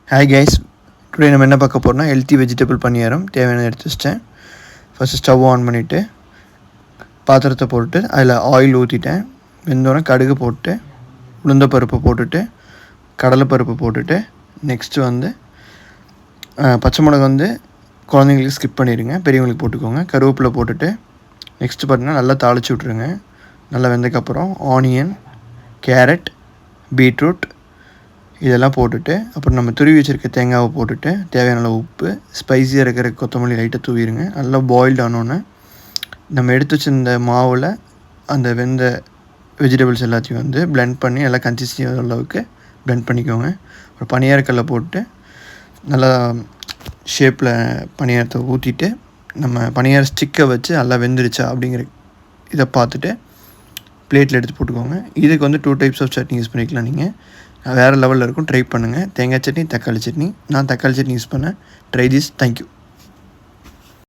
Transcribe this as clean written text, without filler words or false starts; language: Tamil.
ஹாய் கைஸ், டுடே நம்ம என்ன பார்க்க போகிறோம்னா ஹெல்த்தி வெஜிடபிள் பணியாரம். தேவையானதை எடுத்து வச்சிட்டேன். ஃபஸ்ட்டு ஸ்டவ் ஆன் பண்ணிவிட்டு பாத்திரத்தை போட்டுட்டு அதில் ஆயில் ஊற்றிட்டேன். வெந்தோடனே கடுகு போட்டு உளுந்தப்பருப்பு போட்டுட்டு கடலைப்பருப்பு போட்டுட்டு நெக்ஸ்ட்டு பச்சை மிளகா குழந்தைங்களுக்கு ஸ்கிப் பண்ணிடுங்க, பெரியவங்களுக்கு போட்டுக்கோங்க. கருவேப்பிலை போட்டுட்டு நெக்ஸ்ட்டு பார்த்திங்கன்னா நல்லா தாளித்து விட்ருங்க. நல்லா வெந்ததுக்கப்புறம் ஆனியன், கேரட், பீட்ரூட் இதெல்லாம் போட்டுட்டு அப்புறம் நம்ம துருவி வச்சுருக்க தேங்காவை போட்டுட்டு தேவையான அளவு உப்பு, ஸ்பைஸியாக இருக்கிற கொத்தமல்லி லைட்டாக தூவிடுங்க. நல்லா பாயில்டு ஆனோன்னே நம்ம எடுத்து வச்சிருந்த மாவில் அந்த வெந்த வெஜிடபிள்ஸ் எல்லாத்தையும் பிளெண்ட் பண்ணி நல்லா கன்சிஸ்டி அளவுக்கு பிளெண்ட் பண்ணிக்கோங்க. அப்புறம் பனியாரக்கல்லை போட்டு நல்லா ஷேப்பில் பனியாரத்தை ஊற்றிட்டு நம்ம பனியார ஸ்டிக்கை வச்சு நல்லா வெந்துருச்சா அப்படிங்கிற இதை பார்த்துட்டு பிளேட்டில் எடுத்து போட்டுக்கோங்க. இதுக்கு 2 டைப்ஸ் ஆஃப் சட்னி யூஸ் பண்ணிக்கலாம். நீங்கள் வேறு லெவலில் இருக்கும், ட்ரை பண்ணுங்கள். தேங்காய் சட்னி, தக்காளி சட்னி. நான் தக்காளி சட்னி யூஸ் பண்ணேன். Try this. தேங்க்யூ.